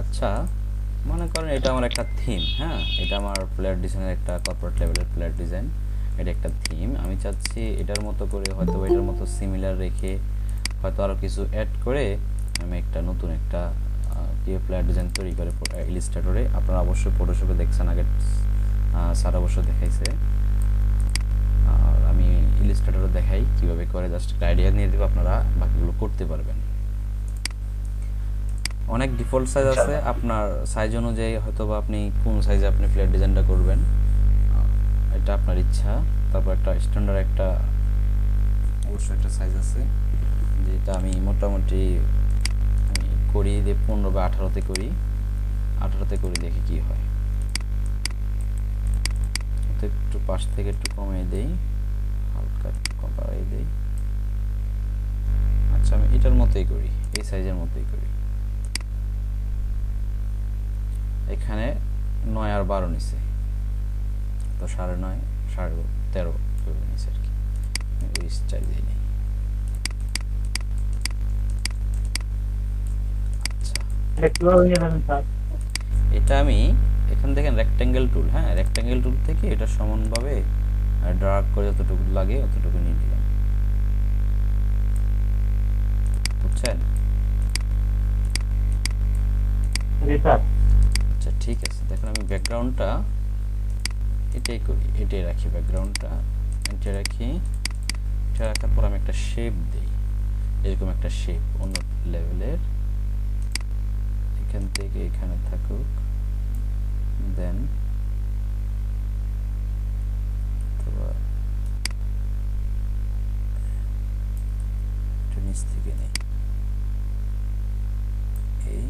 আচ্ছা, মনে করেন এটা আমার একটা থিম, হ্যাঁ, এটা আমার প্লেয়ার ডিজাইনের একটা কর্পোরেট লেভেলের প্লেয়ার ডিজাইন। এটা একটা থিম, আমি চাচ্ছি এটার মতো করে হয়তো এটার মতো সিমিলার রেখে হয়তো আরও কিছু অ্যাড করে আমি একটা নতুন একটা প্লেয়ার ডিজাইন তৈরি করে ইলিস্ট্রেটরে। আপনারা অবশ্যই ফটোশপে দেখছেন আগে, স্যার অবশ্য দেখাইছে, আর আমি ইলিস্ট্রেটরে দেখাই কীভাবে করে, জাস্ট একটা আইডিয়া নিয়ে দেবো, আপনারা বাকিগুলো করতে পারবেন। অনেক ডিফল্ট সাইজ আছে, আপনার সাইজ অনুযায়ী হয়তো বা আপনি কোন সাইজে আপনি প্লেয়ার ডিজাইনটা করবেন এটা আপনার ইচ্ছা। তারপর একটা স্ট্যান্ডার্ড একটা অবশ্যই একটা সাইজ আছে, যেটা আমি মোটামুটি আমি করি যে 15 বা 18তে করি, 18তে করি, দেখি কি হয়। তো একটু পাশ থেকে একটু কমিয়ে দেই, হালকা একটু কমাই দেই। আচ্ছা, আমি এটার মতোই করি, এই সাইজের মতোই করি। এখানে 9 আর 12 নিচে, তো 9.5 13.5 করে নিচে আর কি, ওই স্টাইল দিয়ে নেই। আচ্ছা, এটা আমি এখান দেখেন রেক্ট্যাঙ্গেল টুল, হ্যাঁ, রেক্ট্যাঙ্গেল টুল থেকে এটা সমানভাবে ড্রাগ করে যতটুকু লাগে অতটুকু নিয়ে নিলাম, বুঝছেন? আচ্ছা ঠিক আছে, দেখুন আমি ব্যাকগ্রাউন্ডটা এটাই করি, এটাই রাখি, ব্যাকগ্রাউন্ডটা এটা রাখি। এটা রাখার পর আমি একটা শেপ দিই, এরকম একটা শেপ অন্য লেভেলের, এখান থেকে এখানে থাকুক, দেন নিচ থেকে নেই, এই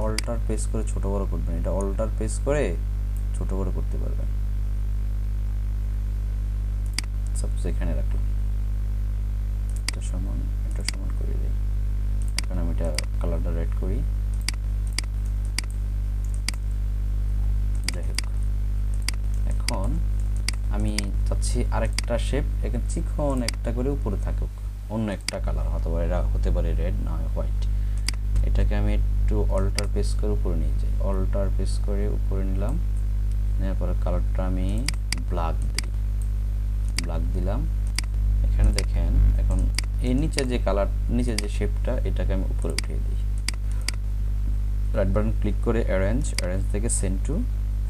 অল্টার প্রেস করে ছোট বড় করবেন, এটা অল্টার প্রেস করে ছোট বড় করতে পারবেন। সাপোজ এখানে রাখলাম, এটা সমান করে দিই। এখন আমি এটা কালারটা রেড করি, যাই হোক। এখন আমি চাচ্ছি আরেকটা শেপ এখানে চিকন একটা করে উপরে থাকুক, অন্য একটা কালার, অথবা এটা হতে পারে রেড, না হয় হোয়াইট। এটাকে আমি একটু অল্টার প্রেস করে উপরে নিয়ে যাই, অল্টার প্রেস করে উপরে নিলাম, নেওয়ার পরে কালারটা আমি ব্ল্যাক দিই, ব্ল্যাক দিলাম। এখানে দেখেন এখন এই নিচে যে কালার, নিচে যে শেপটা, এটাকে আমি উপরে উঠিয়ে দিই, রাইট বাটন ক্লিক করে অ্যারেঞ্জ থেকে সেন্ড টু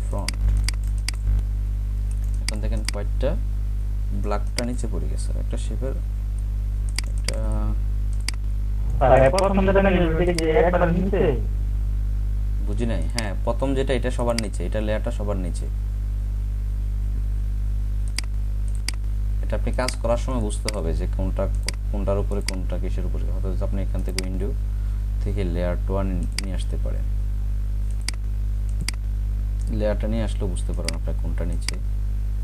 ফ্রন্ট। এখন দেখেন হোয়াইটটা ব্ল্যাকটা নিচে পড়ে গেছে, একটা শেপের একটা বুঝি নাই। হ্যাঁ, প্রথম যেটা এটা সবার নিচে, এটা লেয়ারটা সবার নিচে। এটা আপনি কাজ করার সময় বুঝতে হবে যে কোনটার উপরে কোনটা কিসের উপরে। হয়তো আপনি এখান থেকে উইন্ডো থেকে লেয়ার 1 নিয়ে আসতে পারেন, লেয়ারটা নিয়ে আসলেও বুঝতে পারেন আপনার কোনটা নিচে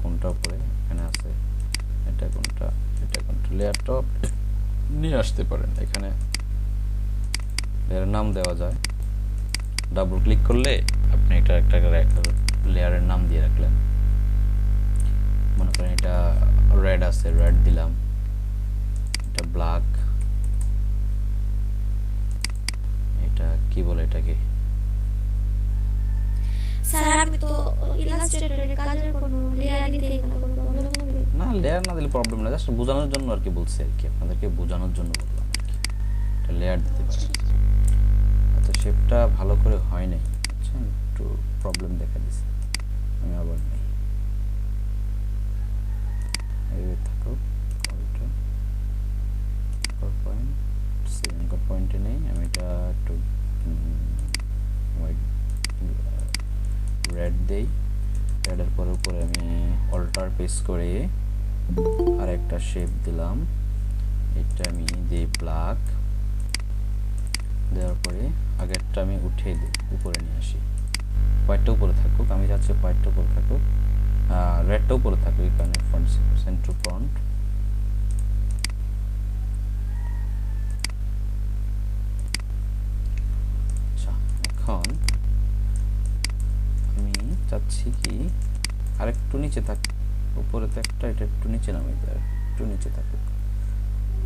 কোনটা উপরে, এখানে আছে, এটা কোনটা লেয়ারটা নিয়ে আসতে পারেন। এখানে লেয়ারের নাম দেওয়া যায়, ডাবল ক্লিক করলে আপনি এটা একটা লেয়ারের নাম দিয়ে রাখলেন। মনে করেন এটা রেড আছে, রেড দিলাম, এটা ব্ল্যাক, এটা কি বলে এটাকে, স্যার আমি তো ইলাস্ট্রেটরে কাজের কোনো লেয়ার দিতে কোনো প্রবলেম হবে না, লেয়ার না দিলে প্রবলেম না, জাস্ট বোঝানোর জন্য আর কি বলছি, আর কি আপনাদেরকে বোঝানোর জন্য বললাম আর কি, এটা লেয়ার দিতে পারেন। তো শেপটা ভালো করে হয় নাই, বুঝছেন, একটু প্রবলেম দেখা দিচ্ছে। আমি আবার নেই, এইভাবে থাকুক, পয়েন্ট সেভেন পয়েন্টে নেই, আমি এটা একটু রেড দেই, রেডের পরে উপরে আমি অল্টার প্রেস করে আর একটা শেপ দিলাম, এটা আমি দিই ব্ল্যাক, দেওয়ার পরে আগেরটা আমি উঠিয়ে দিই, উপরে নিয়ে আসি, হোয়াইটটা উপরে থাকুক, আমি চাচ্ছি হোয়াইটটা উপরে থাকুক, রেডটা উপরে থাকুক, এখানে ফ্রন্ট সেন্টার ফ্রন্ট। আচ্ছা, এখন আমি চাচ্ছি কি আরেকটু নিচে থাক, উপরে তো একটা, এটা একটু নিচে নামিয়ে দেয়, একটু নিচে থাকুক।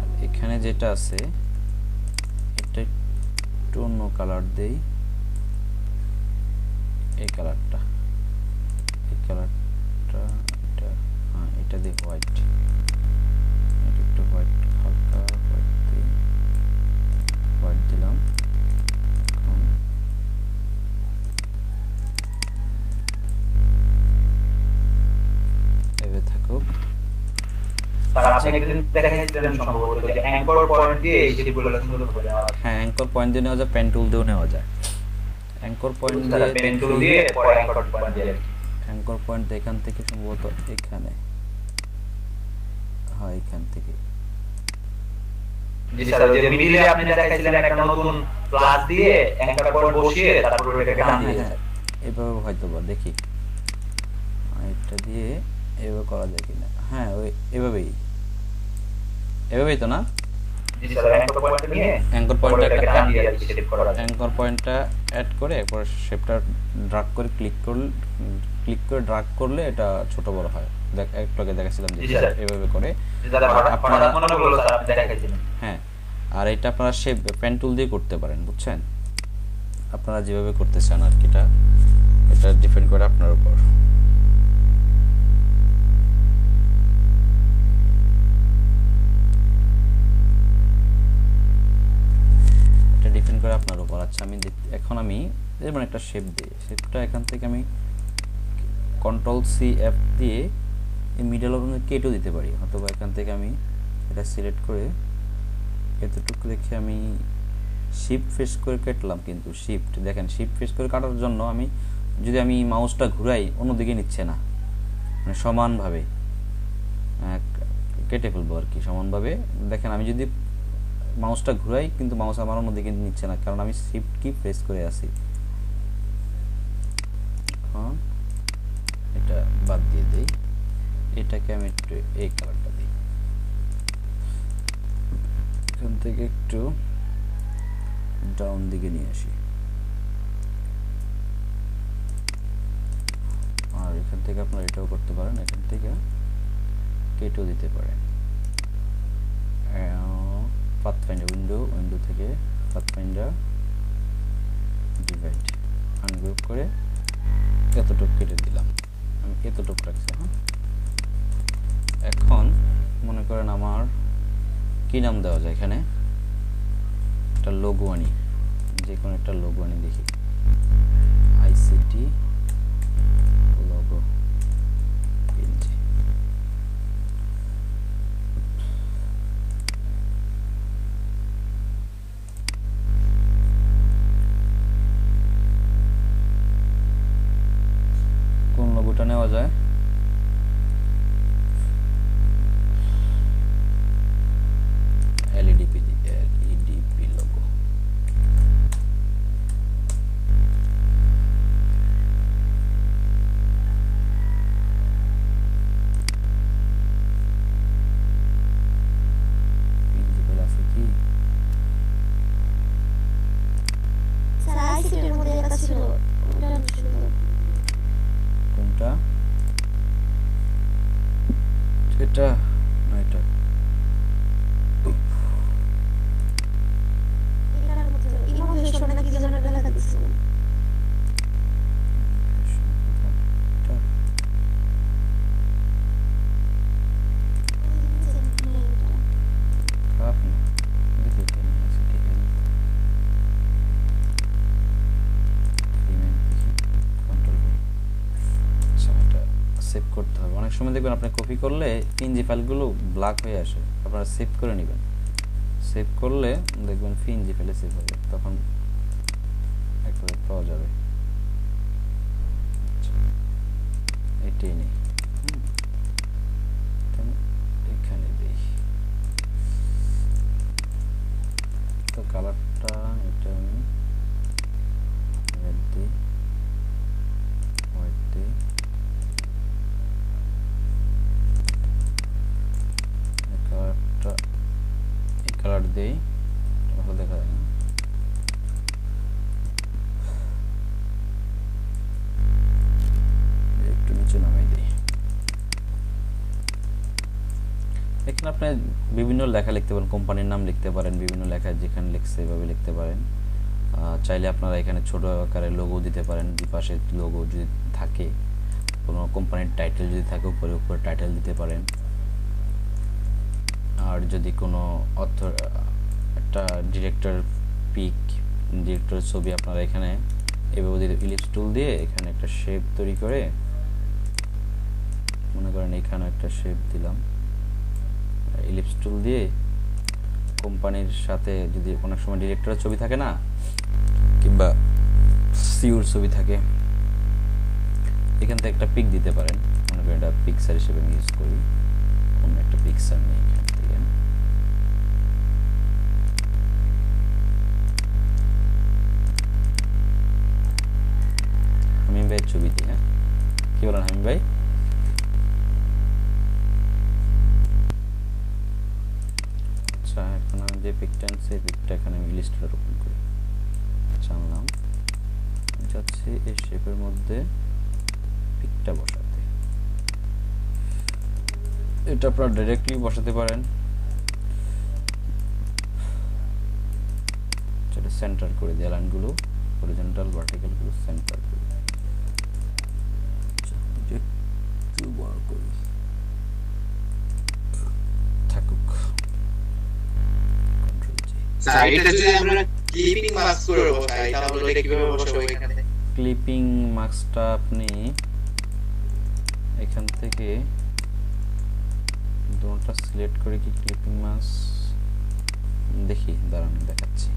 আর এখানে যেটা আছে এটা একটু অন্য কালার দেই, এই কালারটা, এটা হ্যাঁ এটা দিই হোয়াইট, এটা একটু হোয়াইট, হালকা হোয়াইট দিই, হোয়াইট দিলাম। এখন এভাবে থাকুক। হ্যাঁ অ্যাঙ্কর পয়েন্ট দিয়ে নেওয়া যায়, পেন টুল দিয়েও নেওয়া যায়। অ্যাঙ্কর পয়েন্ট দিয়ে অ্যাঙ্কর পয়েন্ট এখান থেকে সম্ভবত এখানে, হ্যাঁ এখান থেকে এভাবে হয়তো বা দেখি এটা দিয়ে এভাবে করা যায় কিনা। হ্যাঁ ওই এভাবেই তো না, অ্যাঙ্কর পয়েন্টটা অ্যাড করে এরপর শেপটা ড্রাগ করে ক্লিক করে ড্রাগ করলে এটা ছোট বড় হয়। একটু আগে দেখাচ্ছিলাম যে এভাবে করে আপনারা, হ্যাঁ আর এটা আপনারা শেপ পেন টুল দিয়ে করতে পারেন, বুঝছেন, আপনারা যেভাবে করতে চান আর কি, এটা ডিপেন্ড করে আপনার উপর। ডিপেন্ড করে আপনার উপর। আচ্ছা আমি এখন আমি যেমন একটা শেপ দিই, শেপটা এখান থেকে আমি কন্ট্রোল সি এফ দিয়ে এই মিডল অপশনে কেটও দিতে পারি, অথবা এখান থেকে আমি এটা সিলেক্ট করে এতটুকু রেখে আমি শিফট ফেস করে কাটলাম। কিন্তু শিফট দেখেন, শিফট ফেস করে কাটার জন্য আমি যদি আমি মাউসটা ঘুরাই অন্যদিকে নিচ্ছে না, মানে সমানভাবে কেটে ফেলবো আর কি, সমানভাবে। দেখেন আমি যদি মাউসটা ঘুরাই কিন্তু মাউস আমার অন্যদিকে নিচ্ছে না, কারণ আমি শিফট কি প্রেস করে আছি। এখন এটা বাদ দিয়ে দেই, এটাকে আমি একটু এই কালারটা দিই, এখান থেকে একটু ডাউন দিকে নিয়ে আসি, আর এখান থেকে আপনারা এটাও করতে পারেন, এখান থেকে কেটেও দিতে পারেন। পাথফাইন্ডার উইন্ডো থেকে পাথফাইন্ডার ডিভাইড আনগ্রুপ করে এতটুকু কেটে দিলাম, আমি এতটুকু রাখছি। হ্যাঁ এখন মনে করেন আমার কি নাম দেওয়া যায়, এখানে একটা লোগো আনি, যে কোনো একটা লোগো আনি, দেখি আইসিটি লোগো পিএনজি। কোন লোগোটা নেওয়া যায়, এলইডিপি লোগো। প্রিন্সিপাল আছে কি, স্যার আইসিটির মধ্যে একটা ছিল, ওটা অনেক সুন্দর। কোনটা, এটা না এটা, এটার মধ্যে ইমোশন নাকি কি যেন একটা লেখা দিছিল। খারাপ না, দেখি এখানে আছে, ঠিক আছে। আচ্ছা এটা সেভ করতে হবে। অনেক সময় দেখবেন আপনি কপি করলে পিএনজি ফাইলগুলো ব্ল্যাক হয়ে আসে, আপনারা সেভ করে নেবেন। সেভ করলে দেখবেন পিএনজি ফাইলে সেভ হবে, তখন একবারে পাওয়া যাবে। আচ্ছা এটাই নেই, এখানে দিই তো কালারটা, এটা আমি রেড দিই, হোয়াইট দিই, কালারটা এই কালার দিই, ভালো দেখা যায় না। একটু নিচে নামিয়ে দিই। এখানে আপনি বিভিন্ন লেখা লিখতে পারেন, কোম্পানির নাম লিখতে পারেন, বিভিন্ন লেখা যেখানে লিখছে এভাবে লিখতে পারেন। চাইলে আপনারা এখানে ছোট আকারে লোগো দিতে পারেন, দুই পাশে লোগো যদি থাকে, কোনো কোম্পানির টাইটেল যদি থাকে উপরে উপরে টাইটেল দিতে পারেন। আর যদি কোনো অথর একটা ডিরেক্টর পিক, ডিরেক্টরের ছবি আপনারা এখানে এভাবে দিলে ইলিপস টুল দিয়ে এখানে একটা শেপ তৈরি করে, মনে করেন এখানে একটা শেপ দিলাম, ইলিপস টুল দিয়ে কোম্পানির সাথে যদি কোনো সময় ডিরেক্টরের ছবি থাকে না, কিংবা সিউর ছবি থাকে, এখান থেকে একটা পিক দিতে পারেন। মনে করেন এটা পিকচার হিসেবে আমি ইউজ করি, অন্য একটা পিকচার নিই এখান থেকে। হামিম ভাইয়ের ছবি দিই, হ্যাঁ, কি বলেন হামিম ভাই? আচ্ছা, এখন আমি যে পিকটা আনছি এই পিকটা এখানে আমি লিস্টটা ওপেন করি, জানলাম যাচ্ছি এই শেপের মধ্যে পিকটা বসাতে। এটা আপনারা ডাইরেক্টলি বসাতে পারেন, সেটা সেন্টার করে দিয়ে লাইনগুলো হরিজন্টাল ভার্টিক্যাল গুলো সেন্টার করে একটু বড় করি, থাকুক। কন্ট্রোল জি। স্যার এটা যদি আমরা ক্লিপিং মাস্ক করে বসাই তাহলে এটা কিভাবে বসাবো এখানে? ক্লিপিং মাস্কটা আপনি এখান থেকে দুটোটা সিলেক্ট করে কি ক্লিপিং মাস্ক দেখি, দাঁড়ান দেখাচ্ছি,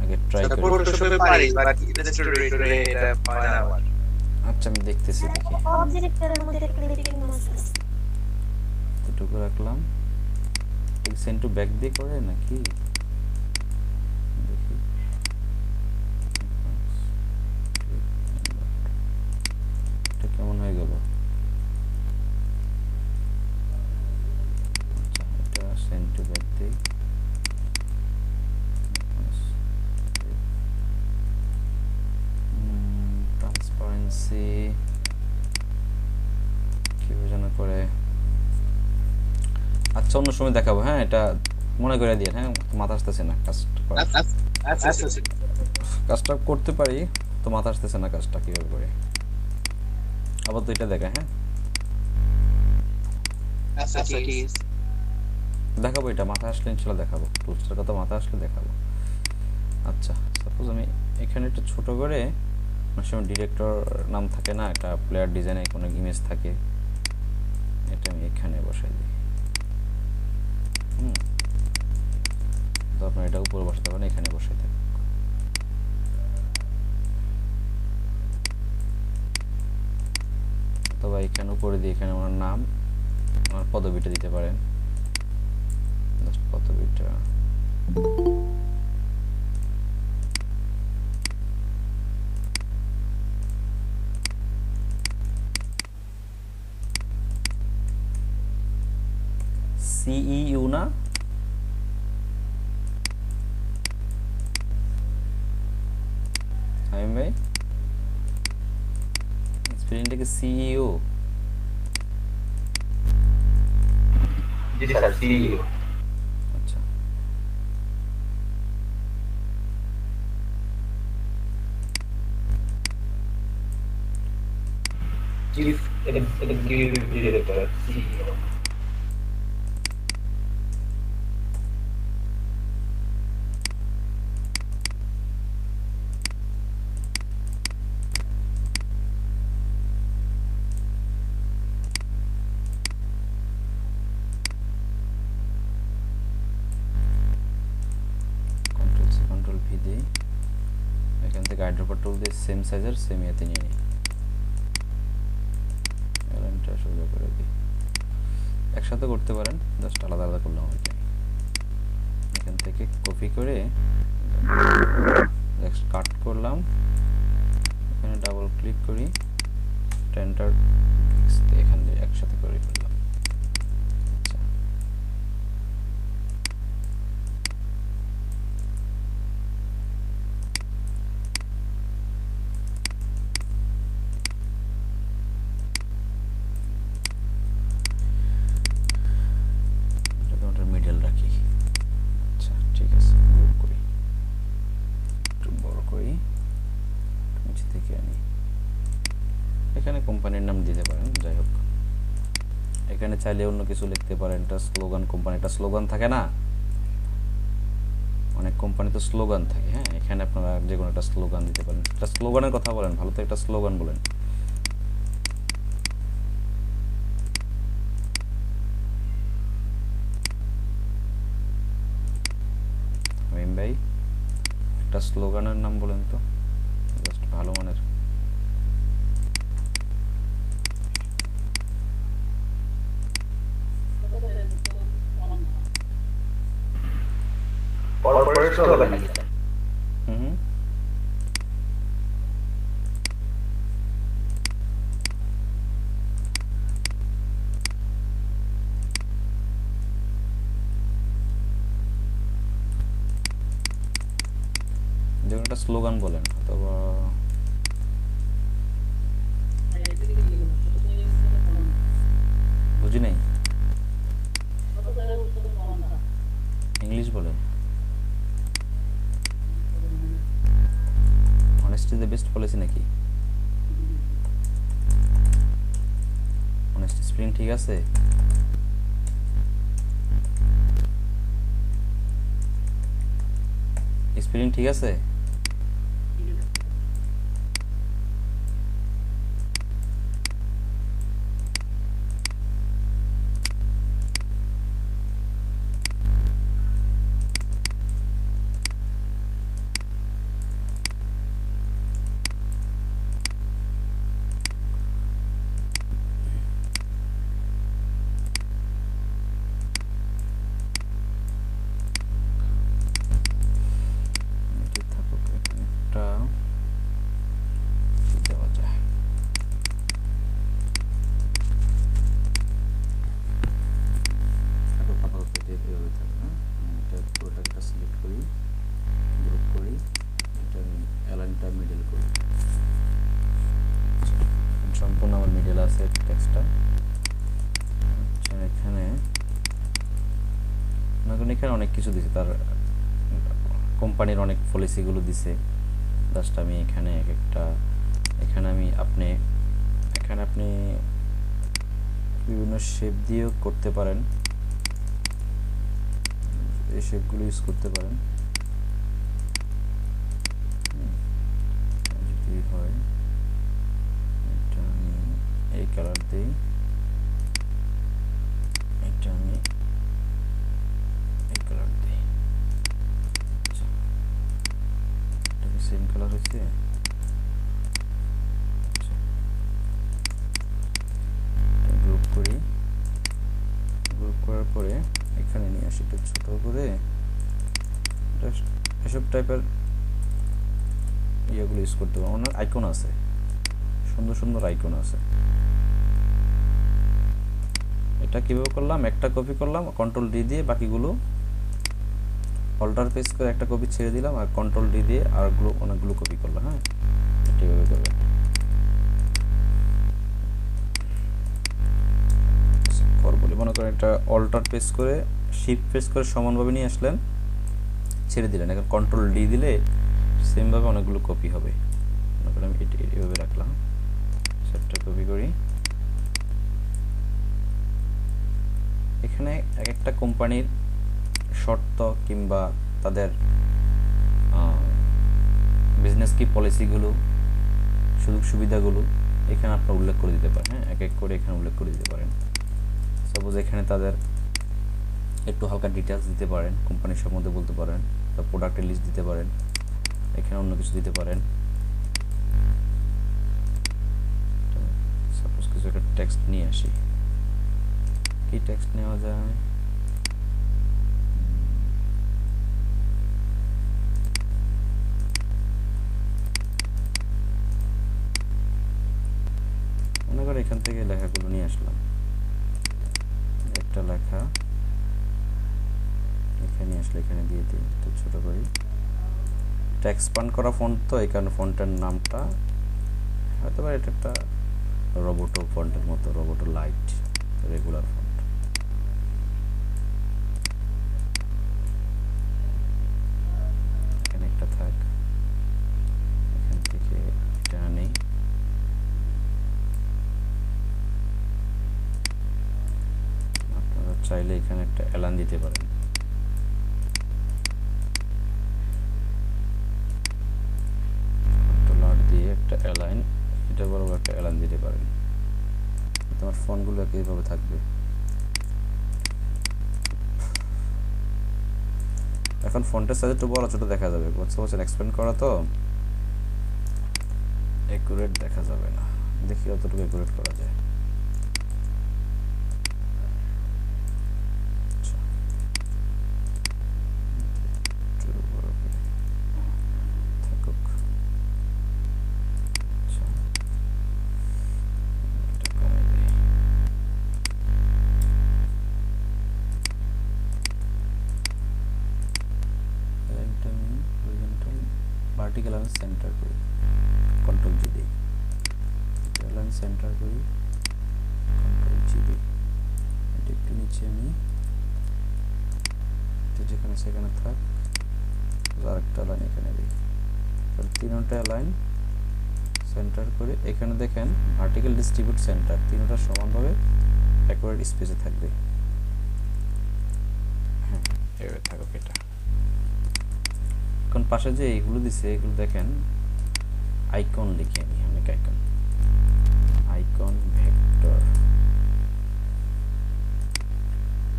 আগে ট্রাই করি। ফটোশপে পারি বাট ইলাস্ট্রেটরে এটা পারে না আমার। আচ্ছা আমি দেখতেছি, দেখি অবজেক্টের মধ্যে ক্লিপিং মাস্ক এতটুকু রাখলাম, সেন্ড টু ব্যাক দিয়ে করে নাকি দেখি। এটা কেমন হয়ে গেল? আচ্ছা এটা সেন্ড টু ব্যাক দিই, ট্রান্সপারেন্সি কিভাবে যেন করে। আচ্ছা অন্য সময় দেখাবো, হ্যাঁ এটা মনে করে দিয়ে, হ্যাঁ মাথা আসতেছে না কাজটা করতে পারি তো, মাথা আসতেছে না কাজটা কিভাবে করে। আবার তো এটা দেখা, হ্যাঁ আচ্ছা ঠিক আছে দেখাবো, এটা মাথা আসলে ইনশাল্লাহ দেখাবো, টুলসটার কথা মাথা আসলে দেখাবো। আচ্ছা সাপোজ আমি এখানে একটু ছোট করে, অনেক সময় ডিরেক্টর নাম থাকে না, একটা প্লেয়ার ডিজাইনে কোনো ইমেজ থাকে, এটা আমি এখানে বসাই দিই। তো আপনার এটা উপরে বসাতে পারেন, এখানে বসাই থাকুক। অথবা এখানে উপরে দিয়ে এখানে আমার নাম, আমার পদবিটা দিতে পারেন, পদবিটা সিইউ না, হামিম ভাই স্পেলিংটা কি সিইউ? জি স্যার সিইও। আচ্ছা chief executive director CEO. Control C control V দিই, এখান থেকে আইড্রপার টুল দিয়ে সেম সাইজের সেম ইয়েতে নিয়ে নিই, লাইনটা সোজা করে দিই। একসাথে করতে পারেন, জাস্ট আলাদা আলাদা করলাম আর কি। এখান থেকে কপি করে কাট করলাম, এখানে ডাবল ক্লিক করি, এন্টার এখান দিয়ে একসাথে করে ফেললাম। আচ্ছা মিডল রাখি। আচ্ছা ঠিক আছে, গ্রুপ করি। চাইলে অন্য কিছু লিখতে পারেন। এটা স্লোগান কোম্পানি, এটা স্লোগান থাকে না, অনেক কোম্পানি তো স্লোগান থাকে। হ্যাঁ, এখানে আপনারা যে কোনো একটা স্লোগান দিতে পারেন। একটা স্লোগানের কথা বলেন, ভালো তো একটা স্লোগান বলেন। রহিম ভাই একটা স্লোগানের নাম বলেন তো, জাস্ট ভালো মানের। হুম, যেমন একটা স্লোগান বলেন, অথবা বুঝি নাই, ইংলিশ বলেন। অনেস্টি দ্য বেস্ট পলিসি নাকি? অনেস্টি স্প্রিং ঠিক আছে? স্প্রিং ঠিক আছে? এটি থাকুক, এখানে একটা কি দেওয়া যায়? থাকুক, আপাতত এটা এভাবে থাকবে। হ্যাঁ, এটা পুরোটা একটা সিলেক্ট করি, গ্রুপ করি, এটা আমি অ্যালাইনটা মিডল করি। সম্পূর্ণ আমার মিডল আছে টেক্সটটা। আচ্ছা, এখানে এখানে অনেক কিছু দিছে, তার কোম্পানির অনেক পলিসিগুলো দিছে। জাস্ট আমি এখানে এক একটা, এখানে আপনি বিভিন্ন শেপ দিয়েও করতে পারেন, এই শেপগুলো ইউজ করতে পারেন। যদি হয় এটা আমি এই কালার দিই, এটা আমি এই কালার দিই। আচ্ছা, এটা কি সেম কালার হয়েছে? আচ্ছা, এটা গ্রুপ করি, গ্রুপ করার পরে এখানে নিয়ে আসি, একটু ছোট করে এসব টাইপের ইয়েগুলো ইউজ করতে পারবো। ওনার আইকন আছে, সুন্দর সুন্দর আইকন আছে। এটা কিভাবে করলাম, একটা কপি করলাম, কন্ট্রোল ডি দিয়ে বাকিগুলো অল্টার পেজ করে একটা কপি ছেড়ে দিলাম, আর কন্ট্রোল ডি দিয়ে আরগুলো অনেকগুলো কপি করলাম। হ্যাঁ, এটা এভাবে করবেন। বলি মনে করেন এটা অল্টার পেজ করে শিফট পেজ করে সমানভাবে নিয়ে আসলেন, ছেড়ে দিলেন, এখন কন্ট্রোল ডি দিলে সেমভাবে অনেকগুলো কপি হবে। মনে করেন আমি এভাবে রাখলাম, সেটটা কপি করি। এখানে এক একটা কোম্পানির শর্ত কিংবা তাদের বিজনেস কি পলিসিগুলো, সুযোগ সুবিধাগুলো এখানে আপনারা উল্লেখ করে দিতে পারেন। হ্যাঁ, এক এক করে এখানে উল্লেখ করে দিতে পারেন। সাপোজ এখানে তাদের একটু হালকা ডিটেলস দিতে পারেন, কোম্পানির সম্বন্ধে বলতে পারেন, বা প্রোডাক্টের লিস্ট দিতে পারেন, এখানে অন্য কিছু দিতে পারেন। সাপোজ কিছু একটা টেক্সট নিয়ে আসি, কি টেক্সট নেওয়া যায়? মনে করি এখান থেকে লেখাগুলো নিয়ে আসলাম, একটা লেখা এখানে আসলে এখানে দিয়ে দিই, একটু ছোট করি। এটা এক্সপ্যান্ড করা ফন্ট, তো এই কারণে ফন্টের নামটা হয়তো বা এটা একটা রোবোটো ফন্টের মতো, রোবোটো লাইট রেগুলার ফন্ট। এখানে একটা থাক, এখান থেকে এটা আনি, চাইলে এখানে একটা অ্যালাইন দিতে পারেন। কন্ট্রোল আর দিয়ে একটা অ্যালাইন, এটা বরাবর একটা অ্যালাইন দিতে পারেন। তোমার ফোনগুলো একইভাবে থাকবে। এখন ফন্টের সাইজ একটু বড় ছোট দেখা যাবে, বুঝতে পারছেন? এক্সপ্যান্ড করা তো একুরেট দেখা যাবে না, দেখি কতটুকু একুরেট করা যায়। আচ্ছা, একটু বড় করে থাকুক। আচ্ছা, এটা কমাই দিই। ভার্টিক্যাল আমি সেন্টার করি, কন্ট্রোল জি দিই। আমি সেন্টার করি, কন্ট্রোল জি দিই। এটা একটু নিচে আমি যেখানে সেখানে থাক, আরেকটা লাইন এখানে দিই। তিনটা লাইন সেন্টার করে এখানে দেখেন ভার্টিক্যাল ডিস্ট্রিবিউট সেন্টার, তিনটা সমানভাবে অ্যাকুরেট স্পেসে থাকবে। হ্যাঁ, এভাবে থাকুক এটা। এখন পাশে যে এইগুলো দিছে এগুলো দেখেন আইকন লিখে আমি, অনেক আইকন, আইকন ভেক্টর,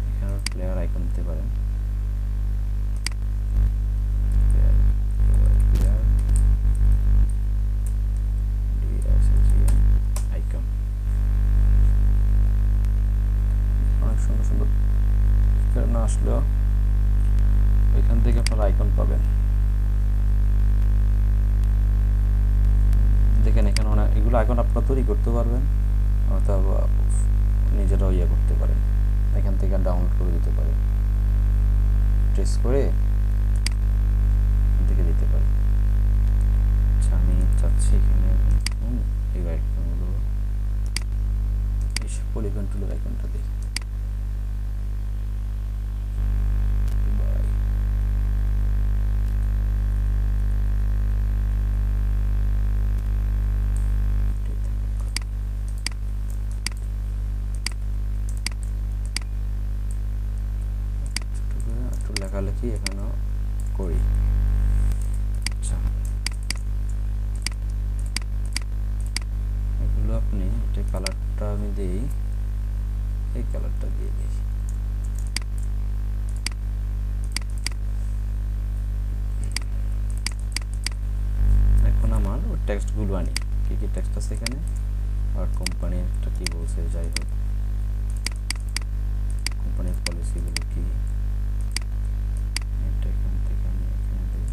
এখানে প্লেয়ার আইকন দিতে পারেন। আইকন অনেক সুন্দর সুন্দর না আসলেও এখান থেকে আপনারা আইকন পাবেন। দেখেন এখানে অনেক এগুলো আইকন আপনারা তৈরি করতে পারবেন অথবা নিজেরাও ইয়ে করতে পারেন, এখান থেকে ডাউনলোড করে দিতে পারেন, ট্রেস করে এখান থেকে দিতে পারেন। আচ্ছা, আমি চাচ্ছি এখানে এই আইকনগুলো, এই পলিগন টুলের আইকনটা দিই। লেখালেখি এখানেও করি। আচ্ছা, এগুলো আপনি এটা কালারটা আমি দিই, এই কালারটা দিয়ে দিই। এখন আমার ওই টেক্সটগুলো আনি, কি কি টেক্সট আছে এখানে, আর কোম্পানির একটা কি বলছে, যাই হোক কোম্পানির পলিসিগুলো কি, এটা এখান থেকে আমি এখানে দিই।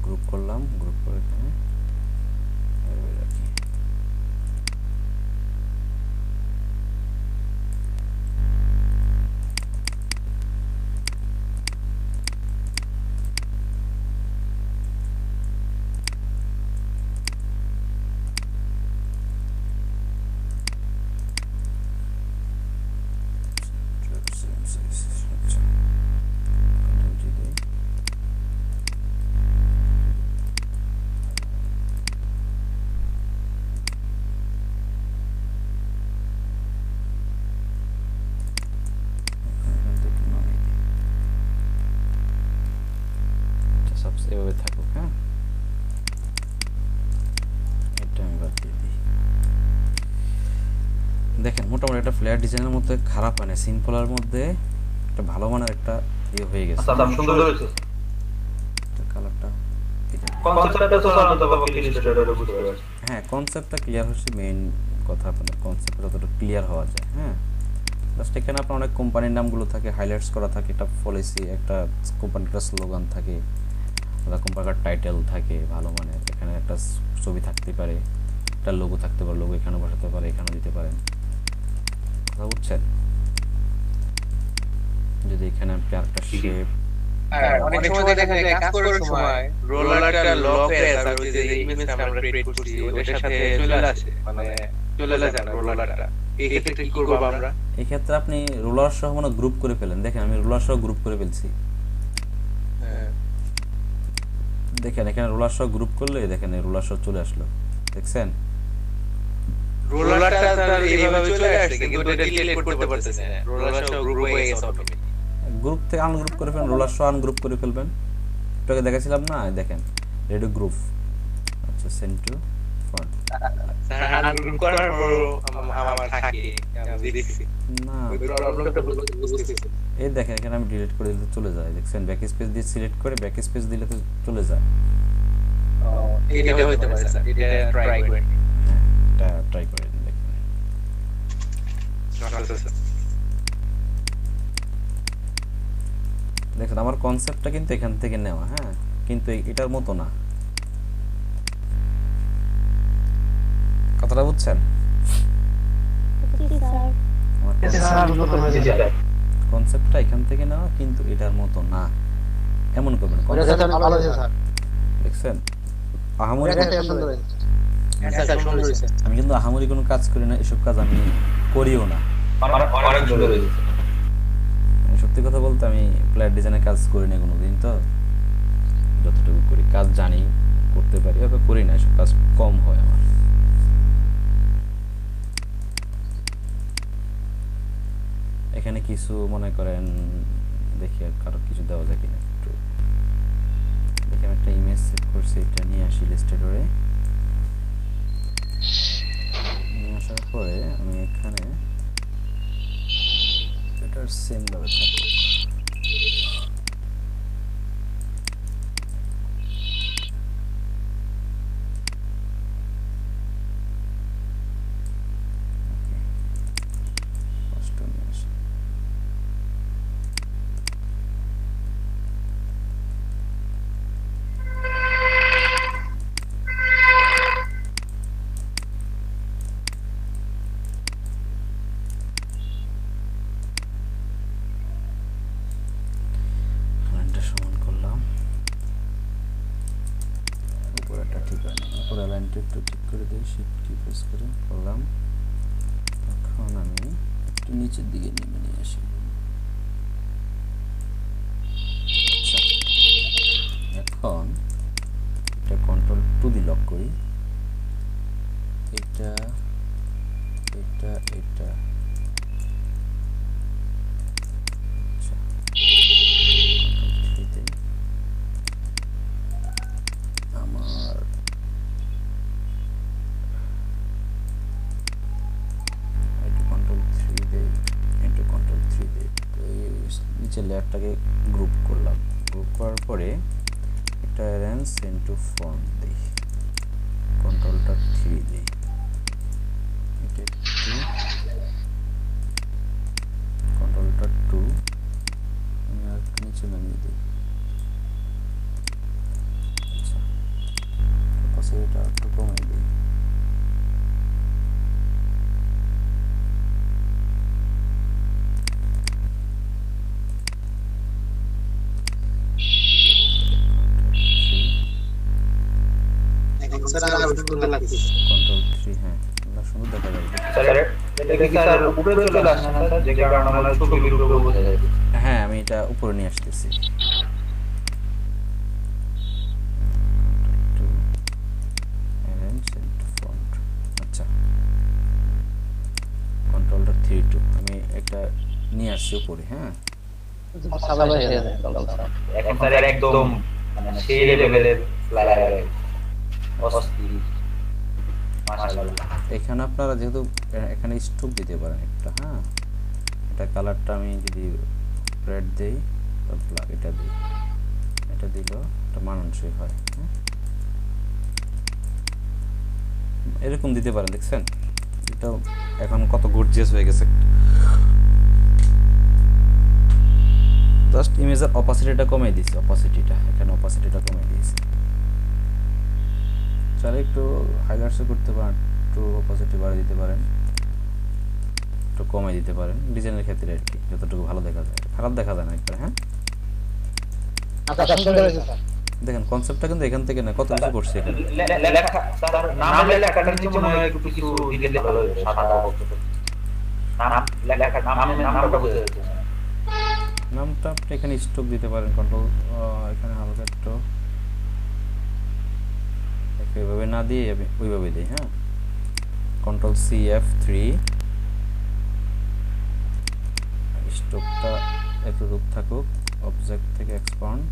গ্রুপ করলাম, গ্রুপ করে এখানে রাখি। এভাবে থাকুক। হ্যাঁ, এটা আমি বাদ দিয়ে দিই। দেখেন মোটামুটি একটা ফ্ল্যাট ডিজাইনের মধ্যে খারাপ হয় না, সিম্পলের মধ্যে একটা ভালো মানের একটা ইয়ে হয়ে গেছে। সুন্দর হয়েছে কালারটা, কনসেপ্টটা তো জানতে পারবো কি জিনিসটা এটা বুঝতে পারছি। হ্যাঁ, কনসেপ্টটা ক্লিয়ার হচ্ছে মেইন কথা, আপনাদের কনসেপ্টটা যতটা ক্লিয়ার হওয়া যায়। হ্যাঁ, জাস্ট এখানে আপনার অনেক কোম্পানির নামগুলো থাকে, হাইলাইটস করা থাকে, একটা পলিসি, একটা কোম্পানির একটা স্লোগান থাকে, কোম্পানির টাইটেল থাকে ভালো মানের, এখানে একটা ছবি থাকতে পারে, একটা লোগো থাকতে পারে, লোগো এখানে বসাতে পারে, এখানে দিতে পারেন। কথা বুঝছেন? যদি এখানে আপনি আরেকটা শেপ, অনেক সময় দেখা যায় কাজ করার সময় রোলারটা লক হয়ে তারপর যে ইমেজটা আমরা ক্রিয়েট করছি ওটার সাথে চলে আসে, মানে চলে যায় না রোলারটা, এই ক্ষেত্রে কি করবো আমরা? এই ক্ষেত্রে আপনি রোলার সহ মানে গ্রুপ করে ফেলেন। দেখেন আমি রোলার সহ গ্রুপ করে ফেলছি। হ্যাঁ, দেখেন এখানে রোলার সহ গ্রুপ করলে দেখেন এই রোলার সহ চলে আসলো, দেখছেন? রোলারটা তাহলে এইভাবে চলে আসছে কিন্তু এটা ডিলিট করতে পারতেছে না, রোলার সহ গ্রুপ হয়ে গেছে অটোমেটিক। গ্রুপ থেকে আনগ্রুপ করে ফেলবেন, রোলার সহ আনগ্রুপ করে ফেলবেন। এটাকে দেখাছিলাম না, দেখেন রেডি গ্রুপ। আচ্ছা সেন্ড টু ফন্ট আনগ্রুপ করার পর আমার থাকে আমি দেখছি না, ওই প্রবলেমটা বুঝতেছি। এই দেখেন এখানে আমি ডিলিট করে দিলে চলে যায়, দেখছেন? ব্যাক স্পেস দিয়ে সিলেক্ট করে ব্যাক স্পেস দিলে তো চলে যায়। এটা হইতে পারে স্যার, এটা ট্রাই করেন। এটা ট্রাই করে দেখেন। দেখেন আমার কনসেপ্টটা কিন্তু এখান থেকে নেওয়া, হ্যাঁ, কিন্তু এটার মতো না। কথাটা বুঝছেন? জি স্যার। আমার কনসেপ্টটা এখান থেকে নেওয়া কিন্তু এটার মতো না। এমন করবেন, দেখছেন? আহামরি আমি কিন্তু আহামরি কোনো কাজ করি না, এসব কাজ আমি করিও না। অনেক জোরে রয়েছে। আমি সত্যি কথা বলতে আমি প্লেয়ার ডিজাইনের কাজ করি না কোনোদিন, তো যতটুকু করি কাজ জানি, করতে পারি, তবে করি না, এসব কাজ কম হয় আমার। এখানে কিছু মনে করেন, দেখি আর কারো কিছু দেওয়া যায় কিনা একটু দেখি। আমি একটা ইমেজ সেভ করছি, এটা নিয়ে আসি ইলাস্ট্রেটরে। নিয়ে আসার পরে আমি এখানে এটার সেম ভাবে থাকবে। সমান করলাম, উপরেটা ঠিক হয় না, উপরে লাইনটা একটু ঠিক করে দিই, শিফট কি প্রেস করে করলাম। এখন আমি একটু নিচের দিকে নেমে নিয়ে আসি। আচ্ছা, এখন এটা কন্ট্রোল 2 দিয়ে লক করি। এটা এটা এটা আচ্ছা, আমার একটু কন্ট্রোল 3 দেই, একটু কন্ট্রোল 3 দেই। এই নিচের লেয়ারটাকে গ্রুপ করলাম। গ্রুপ করার পরে একটা অ্যারেঞ্জ ইনটু ফন্ট দিই, কন্ট্রোলটা 3 দিই। এটা একটু কন্ট্রোলটা 2 আমি আর নিচে নামিয়ে দিই। আচ্ছা, এটা একটু কমিয়ে দিই। কন্ট্রোল 3, হ্যাঁ, না সুন্দর দেখা যাবে। স্যার এটা কি স্যার উপরে চলে আসে না স্যার, যে কারণে আমরা ছবির উপরে বোঝা যায়। হ্যাঁ, আমি এটা উপরে নিয়ে আসতেছি। আচ্ছা, কন্ট্রোলটা 3 2 আমি একটা নিয়ে আসছি উপরে। হ্যাঁ, এখন স্যার একদম মানে সেই লেভেলের ফ্লায়ার অস্থির মাশাআল্লাহ। এখানে আপনারা যেহেতু এখানে স্ট্রোক দিতে পারেন একটা, হ্যাঁ, এটা কালারটা আমি যদি রেড দেই, ব্ল্যাক এটা দিই, এটা দিল এটা মানানসই হয়। হ্যাঁ, এরকম দিতে পারেন, দেখছেন? এটা এখন কত গর্জিয়াস হয়ে গেছে। জাস্ট ইমেজের অপাসিটিটা কমিয়ে দিয়েছি, অপাসিটিটা এখানে অপাসিটিটা কমিয়ে দিয়েছি। চাইলে একটু হাইলাইটসও করতে পারেন, একটু অপাসিটি বাড়িয়ে দিতে পারেন, একটু কমিয়ে দিতে পারেন, ডিজাইনের ক্ষেত্রে আর কি, যতটুকু ভালো দেখা যায়। খারাপ দেখা যায় না একবার। হ্যাঁ, দেখেন কনসেপ্টটা কিন্তু এখান থেকে না, কত কিছু করছি এখানে। লেখা স্যার নামের লেখাটা নিচে মনে হয় একটু কিছু দিলে ভালো হবে, সাদা অবস্থা। নাম লেখা নামটা বুঝে যাচ্ছে না। নামটা আপনি এখানে স্ট্রোক দিতে পারেন, কন্ট্রোল এখানে হালকা একটু এইভাবে না দিয়ে আমি ওইভাবে দিই। হ্যাঁ, কন্ট্রোল CF3, স্ট্রোকটা এতটুক থাকুক, অবজেক্ট থেকে এক্সপান্ড,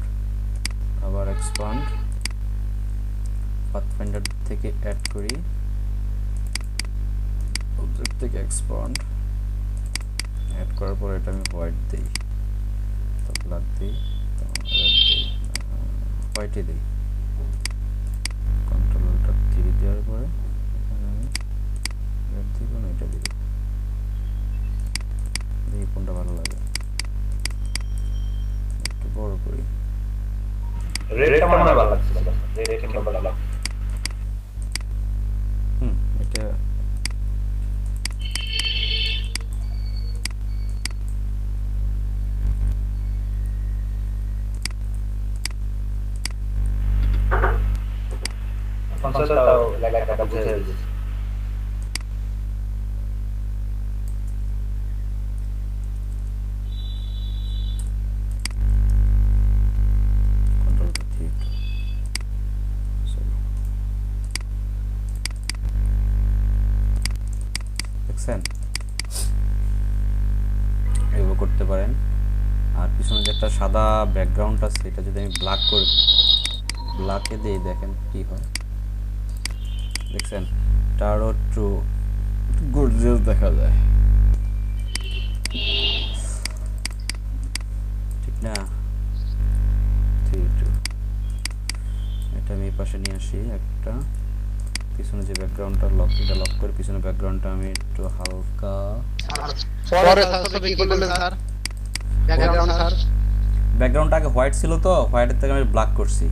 আবার এক্সপান্ড, পাথফাইন্ডার থেকে অ্যাড করি, অবজেক্ট থেকে এক্সপান্ড, অ্যাড করার পর এটা আমি হোয়াইট দিই, তো ব্ল্যাক দিই, তো রেড দিই, হোয়াইটই দিই। কন্ট্রোলটা 3 দেওয়ার পরে এখানে আমি রেড দিব না, এটা দিব, দেখি কোনটা ভালো লাগে। একটু বড় করি, রেডটা মনে হয় ভালো লাগছে, রেডটা ভালো লাগছে। এটা কনসেপ্টটাও লেখাটা বুঝে যাচ্ছে। কন্ট্রোলটা 3 দেখছেন, এভাবে করতে পারেন। আর পিছনে যে একটা সাদা ব্যাকগ্রাউন্ড আছে, এটা যদি আমি ব্ল্যাকে দিই, দেখেন কি হয়, দেখছেন এটা আরো একটু গর্জিয়াস দেখা যায়, ঠিক না? 3 2 এটা আমি এই পাশে নিয়ে আসি, একটা পিছনে যে ব্যাকগ্রাউন্ডটা লক, এটা লক করে পিছনে ব্যাকগ্রাউন্ডটা আমি একটু হালকা, পরে ছবি কি করলেন স্যার? ব্যাকগ্রাউন্ড স্যার, ব্যাকগ্রাউন্ডটা আগে হোয়াইট ছিল তো হোয়াইটের থেকে আমি ব্ল্যাক করছি।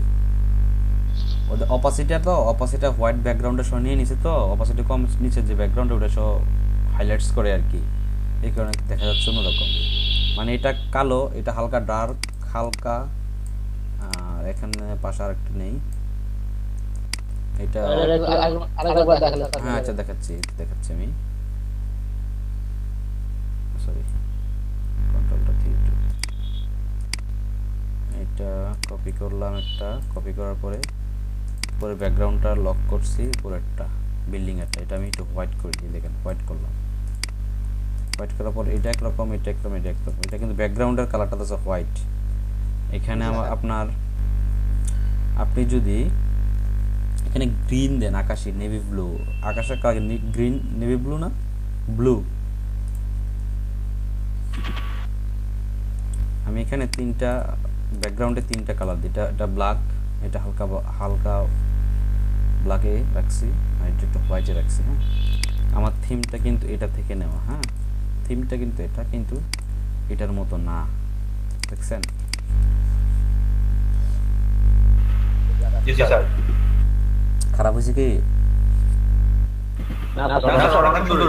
ওদের অপাসিটিটা তো অপাসিটিটা হোয়াইট ব্যাকগ্রাউন্ডে সহ নিয়ে নিছে, তো অপাসিটি কম নিচে যে ব্যাকগ্রাউন্ড ওটা সহ হাইলাইটস করে আর কি, এই কারণে দেখা যাচ্ছে অন্যরকম। মানে এটা কালো, এটা হালকা ডার্ক হালকা, আর এখানে পাশে আরেকটা নেই, এটা আরেকবার দেখালেন স্যার। হ্যাঁ আচ্ছা দেখাচ্ছি আমি, সরি কন্ট্রোলটা 3 2, এটা কপি করলাম, একটা কপি করার পরে পরে ব্যাকগ্রাউন্ডটা লক করছি, পরেরটা বিল্ডিং এরটা এটা আমি একটু হোয়াইট করে দিই, দেখেন হোয়াইট করলাম, হোয়াইট করার পর এটা একরকম, এটা একরকম, এটা একরকম, এটা কিন্তু ব্যাকগ্রাউন্ডের কালারটা তো হোয়াইট। এখানে আপনি যদি এখানে গ্রিন দেন, আকাশি নেভি ব্লু, আকাশের কালার গ্রিন নেভি ব্লু না ব্লু, আমি এখানে তিনটা ব্যাকগ্রাউন্ডে তিনটা কালার দিই, এটা ব্ল্যাক, এটা হালকা ব্ল্যাকে রাখছি, আর এটা একটু হোয়াইটে রাখছি। হ্যাঁ, আমার থিমটা কিন্তু এটা থেকে নেওয়া, হ্যাঁ থিমটা কিন্তু এটা কিন্তু এটার মতো না, দেখছেন? জি স্যার। খারাপ হয়েছে কি? না না স্যার, অনেক সুন্দর।